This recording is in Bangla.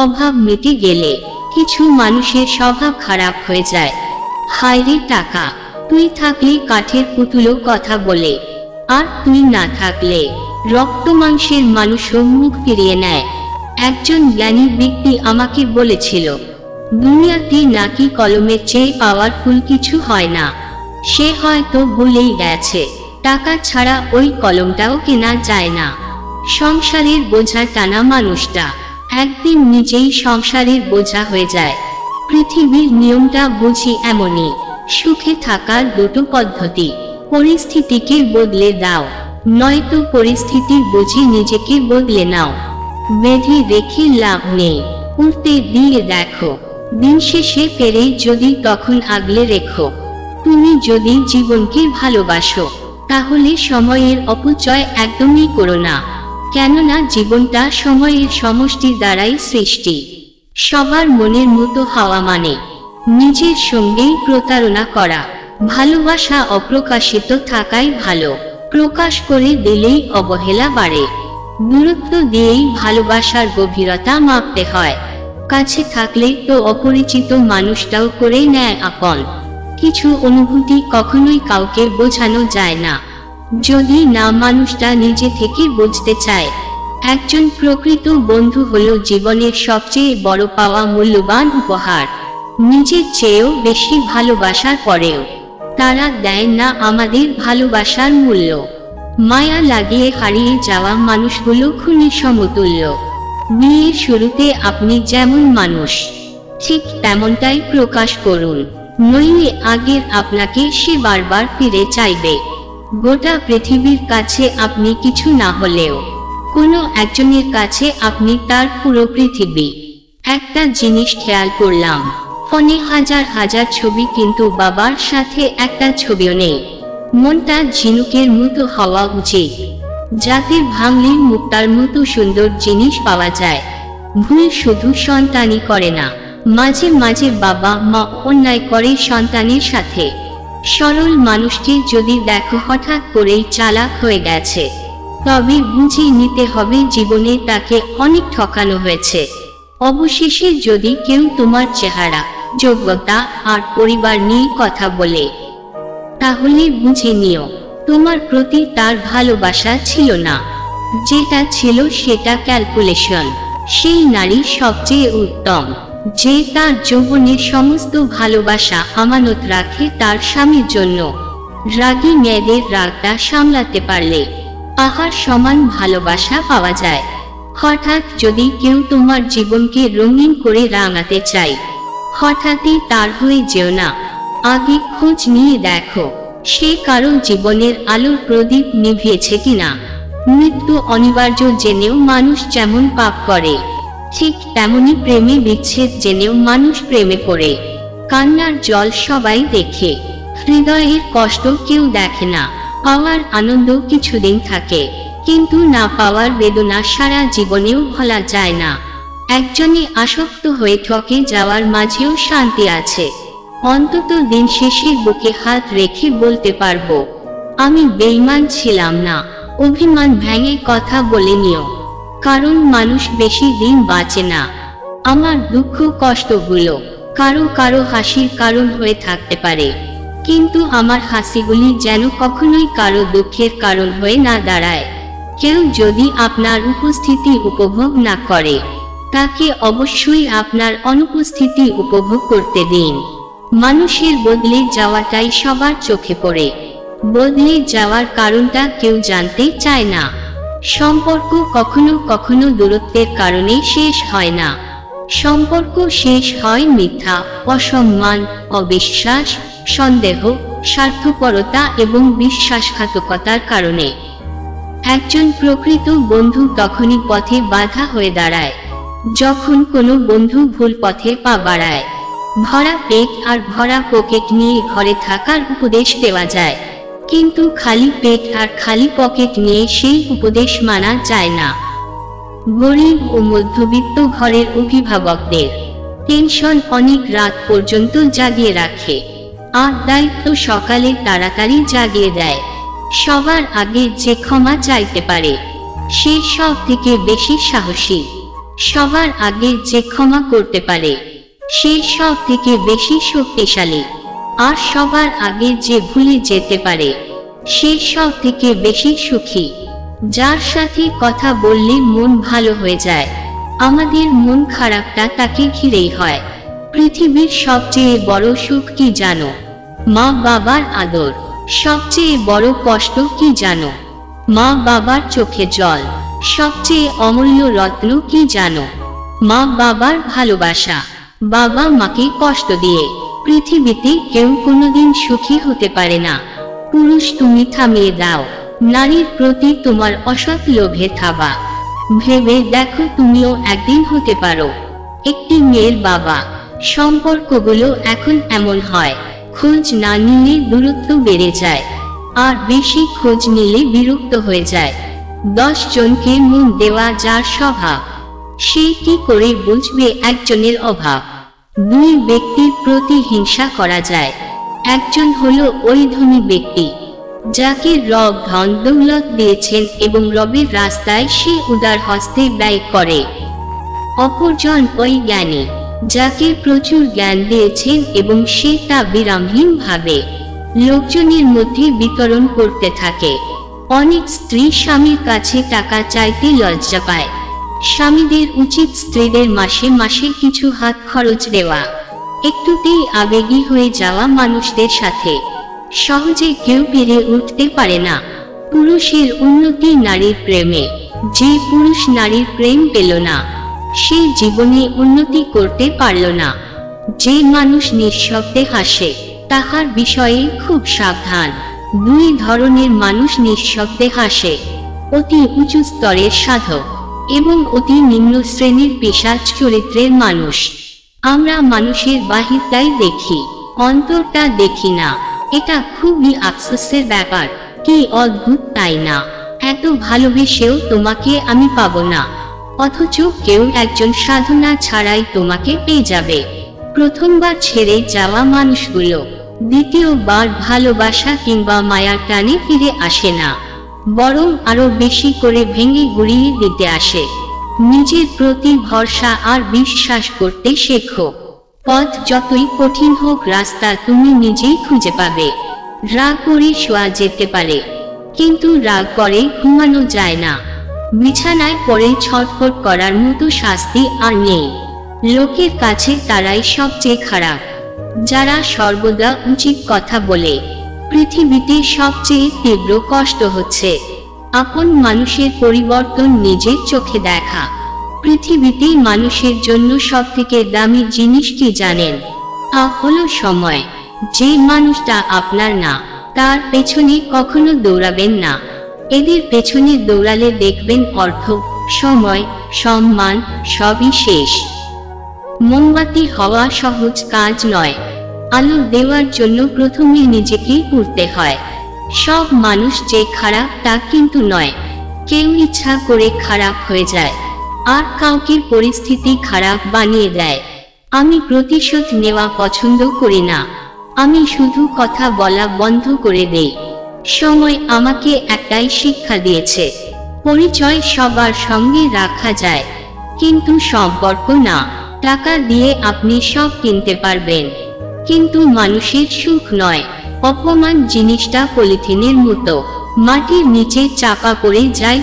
অভাব মিটে গেলে কিছু মানুষের স্বভাব খারাপ হয়ে যায়। হায়রে টাকা, তুই থাকলে কাঠের পুতুলও কথা বলে, আর তুই না থাকলে রক্ত মাংসের মানুষও মুখ ফিরিয়ে নেয়। একজন জ্ঞানী ব্যক্তি আমাকে বলেছিল, দুনিয়াতে নাকি কলমের চেয়ে পাওয়ারফুল কিছু হয় না। সে হয়তো ভুলেই গেছে, টাকা ছাড়া ওই কলমটাও কেনা যায় না। সংসারের বোঝা টানা মানুষটা একদিন নিজেই সংসারের বোঝা হয়ে যায়। পৃথিবীর নিয়মটা বুঝি এমনই, সুখে থাকার দুটো পদ্ধতি, পরিস্থিতিকে বদলে দাও, নয়তো পরিস্থিতির বুঝি নিজেকে বদলে নাও। বেঁধে রেখে লাভ নেই, উঠতে দিয়ে দেখো, দিন শেষে ফেরে যদি তখন আগলে রেখো। তুমি যদি জীবনকে ভালোবাসো তাহলে সময়ের অপচয় একদমই করো না, কেননা জীবনটা সময়ের সমষ্টির দ্বারাই সৃষ্টি। সবার মনের মতো হওয়া মানে নিজের সঙ্গেই প্রতারণা করা। ভালোবাসা অপ্রকাশিত থাকাই ভালো, প্রকাশ করে দিলেই অবহেলা বাড়ে। দূরত্ব দিয়েই ভালোবাসার গভীরতা মাপতে হয়। কাছে থাকলে তো অপরিচিত মানুষটাও করে নেয় আপন। কিছু অনুভূতি কখনোই কাউকে বোঝানো যায় না, যদি না মানুষটা নিজে থেকে বুঝতে চায়। একজন প্রকৃত বন্ধু হলো জীবনের সবচেয়ে বড় পাওয়া, মূল্যবান উপহার। নিজের চেয়েও বেশি ভালোবাসার পরেও তারা দেয় না আমাদের ভালোবাসার মূল্য। মায়া লাগিয়ে হারিয়ে যাওয়া মানুষগুলো খুনির সমতুল্য। বিয়ের শুরুতে আপনি যেমন মানুষ ঠিক তেমনটাই প্রকাশ করুন, নইলে আগের আপনাকে সে বারবার ফিরে চাইবে। গোটা পৃথিবীর কাছে আপনি কিছু না হলেও কোনো একজনের কাছে আপনি তার পুরো পৃথিবী। একটা জিনিস খেয়াল করলাম, ফোনে হাজার হাজার ছবি, কিন্তু বাবার সাথে একটা ছবিও নেই। মনটা ঝিনুকের মতো হওয়া উচিত, যাতে ভাঙলে মুক্তার মতো সুন্দর জিনিস পাওয়া যায়। ভুল শুধু সন্তানই করে না, মাঝে মাঝে বাবা মা অন্যায় করে সন্তানের সাথে। সরল মানুষকে যদি দেখো হঠাৎ করেই চালাক হয়ে গেছে, তবে বুঝে নিতে হবে জীবনে তাকে অনেক ঠকানো হয়েছে। অবশেষে যদি কেউ তোমার চেহারা, যোগ্যতা আর পরিবার নিয়ে কথা বলে, তাহলে বুঝে নিও তোমার প্রতি তার ভালোবাসা ছিল না, যেটা ছিল সেটা ক্যালকুলেশন। সেই নারী সবচেয়ে উত্তম যে তার যৌবনের সমস্ত ভালোবাসা আমানত রাখে তার স্বামীর জন্য। রাগী মেয়েদের রাগটা সামলাতে পারলে পাহাড় সমান ভালোবাসা পাওয়া যায়। হঠাৎ যদি কেউ তোমার জীবনকে রঙিন করে রাঙাতে চায়, হঠাৎই তার হয়ে যেও না। আগে খোঁজ নিয়ে দেখো সে কারো জীবনের আলোর প্রদীপ নিভিয়েছে কিনা। মৃত্যু অনিবার্য জেনেও মানুষ যেমন পাপ করে, ঠিক তেমনি প্রেমে বিচ্ছেদ জেনেও মানুষ প্রেমে পড়ে। কান্নার জল সবাই দেখে, হৃদয়ের কষ্ট কেউ দেখে না। পাওয়ার আনন্দ কিছুদিন থাকে, কিন্তু না পাওয়ার বেদনা সারা জীবনেও ভোলা যায় না। একজনে আসক্ত হয়ে ঠকে যাওয়ার মাঝেও শান্তি আছে। অন্তত দিন শেষে বুকে হাত রেখে বলতে পারবো, আমি বেঈমান ছিলাম না। অভিমান ভেঙে কথা বলে নিও, কারণ মানুষ বেশি দিন বাঁচে না। আমার দুঃখ কষ্টগুলো কারো কারো হাসির কারণ হয়ে থাকতে পারে, কিন্তু আমার হাসিগুলি যেন কখনোই কারো দুঃখের কারণ হয়ে না দাঁড়ায়। কেউ যদি আপনার উপস্থিতি উপভোগ না করে, তাকে অবশ্যই আপনার অনুপস্থিতি উপভোগ করতে দিন। মানুষের বদলে যাওয়াটাই সবার চোখে পড়ে, বদলে যাওয়ার কারণটা কেউ জানতে চায় না। সম্পর্ক কখনো কখনো দূরত্বের কারণে শেষ হয় না, সম্পর্ক শেষ হয় মিথ্যা, অসম্মান, অবিশ্বাস, সন্দেহ, স্বার্থপরতা এবং বিশ্বাসঘাতকতার কারণে। একজন প্রকৃত বন্ধু তখনই পথে বাধা হয়ে দাঁড়ায়, যখন কোনো বন্ধু ভুল পথে পা বাড়ায়। ভরা পেট আর ভরা পকেট নিয়ে ঘরে থাকার উপদেশ দেওয়া যায়, কিন্তু খালি পেট আর খালি পকেট নিয়ে সেই উপদেশ মানা যায় না। গরিব ও মধ্যবিত্ত ঘরের অভিভাবকদের টেনশন অনেক রাত পর্যন্ত জাগিয়ে রাখে, আর দায়িত্ব সকালে তাড়াতাড়ি জাগিয়ে দেয়। সবার আগে যে ক্ষমা চাইতে পারে সে সব থেকে বেশি সাহসী। সবার আগে যে ক্ষমা করতে পারে সে সব থেকে বেশি শক্তিশালী, আর সবার আগে যে ভুলে যেতে পারে সে সব থেকে বেশি সুখী। যার সাথে কথা বললে মন ভালো হয়ে যায়, আমাদের মন খারাপটা তাকে ঘিরেই হয়। পৃথিবীর সবচেয়ে বড় সুখ কি জানো? মা বাবার আদর। সবচেয়ে বড় কষ্ট কি জানো? মা বাবার চোখে জল। সবচেয়ে অমূল্য রত্ন কি জানো? মা বাবার ভালোবাসা। বাবা মাকে কষ্ট দিয়ে পৃথিবীতে কেউ কোনোদিন সুখী হতে পারে না। পুরুষ, তুমি থামিয়ে দাও নারীর প্রতি তোমার অসৎ লোভে থাবা। ভেবে দেখো তুমিও একদিন হতে পারো একটি মেয়ের বাবা। সম্পর্কগুলো এখন এমন হয়, খোঁজ না নিলে দূরত্ব বেড়ে যায়, আর বেশি খোঁজ নিলে বিরক্ত হয়ে যায়। 10 জনকে মন দেওয়া যার স্বভাব, সে কি করে বুঝবে একজনের অভাব? 2 ব্যক্তির প্রতি হিংসা করা যায়। একজন হলো ওই ধনী ব্যক্তি যাকে রব ধন দৌলত দিয়েছেন এবং রবের রাস্তায় সে উদার হস্তে ব্যয় করে। অপরজন ওই জ্ঞানী যাকে প্রচুর জ্ঞান দিয়েছেন এবং সে তা বিরামহীন ভাবে লোকজনের মধ্যে বিতরণ করতে থাকে। অনেক স্ত্রী স্বামীর কাছে টাকা চাইতে লজ্জা পায়। স্বামীদের উচিত স্ত্রীদের মাসে মাসে কিছু হাত খরচ দেওয়া। একটুতেই আবেগী হয়ে যাওয়া মানুষদের সাথে সহজে কেউ পেরে উঠতে পারে না। পুরুষের উন্নতি নারীর প্রেমে। যে পুরুষ নারীর প্রেম পেল না সে জীবনে উন্নতি করতে পারল না। যে মানুষ নিঃশব্দে হাসে তাহার বিষয়ে খুব সাবধান। 2 ধরনের মানুষ নিঃশব্দে হাসে: অতি উঁচু স্তরের সাধক এবং অতি নিম্ন শ্রেণীর পেশাচ চরিত্রের মানুষ। আমরা মানুষের বাহিরটাই দেখি, অন্তরটা দেখি না। এটা খুবই আফসোসের ব্যাপার। কি অদ্ভুত, তাই না? এত ভালোবেসেও তোমাকে আমি পাবো না, অথচ কেউ একজন সাধনা ছাড়াই তোমাকে পেয়ে যাবে। প্রথমবার ছেড়ে যাওয়া মানুষগুলো দ্বিতীয়বার ভালোবাসা কিংবা মায়ার টানে ফিরে আসে না, বরং আরো বেশি করে ভেঙে গুড়িয়ে দিতে আসে। নিজের প্রতি ভরসা আর বিশ্বাস করতে শেখো। পথ যতই কঠিন হোক রাস্তা তুমি নিজেই খুঁজে পাবে। রাগ করে শোয়া যেতে পারে, কিন্তু রাগ করে ঘুমানো যায় না। বিছানায় পড়ে ছটফট করার মতো শাস্তি আর নেই। লোকের কাছে তারাই সবচেয়ে খারাপ যারা সর্বদা উচিত কথা বলে। পৃথিবীতে সবচেয়ে তীব্র কষ্ট হচ্ছে আপন মানুষের পরিবর্তন নিজের চোখে দেখা। পৃথিবীতে মানুষের জন্য সবথেকে দামি জিনিস কি জানেন? তা হলো সময়। যে মানুষটা আপনার না তার পেছনে কখনো দৌড়াবেন না। এদের পেছনে দৌড়ালে দেখবেন অর্থ, সময়, সম্মান সবই শেষ। মোমবাতি হওয়া সহজ কাজ নয়। আলো দেওয়ার জন্য প্রথমে নিজেকেই পুড়তে হয়। সব মানুষ যে খারাপ তা কিন্তু নয়। কেউ ইচ্ছা করে খারাপ হয়ে যায়, আর কাউকে পরিস্থিতি খারাপ বানিয়ে দেয়। আমি প্রতিশোধ নেওয়া পছন্দ করি না, আমি শুধু কথা বলা বন্ধ করে দেই। সময় আমাকে একটাই শিক্ষা দিয়েছে, পরিচয় সবার সঙ্গে রাখা যায়, কিন্তু সম্পর্ক না। টাকা দিয়ে আপনি সব কিনতে পারবেন, কিন্তু মানুষের সুখ নয়। অপমান জিনিসটা পলিথিনের মতো, মাটির নিচে চাপা পড়ে যায়।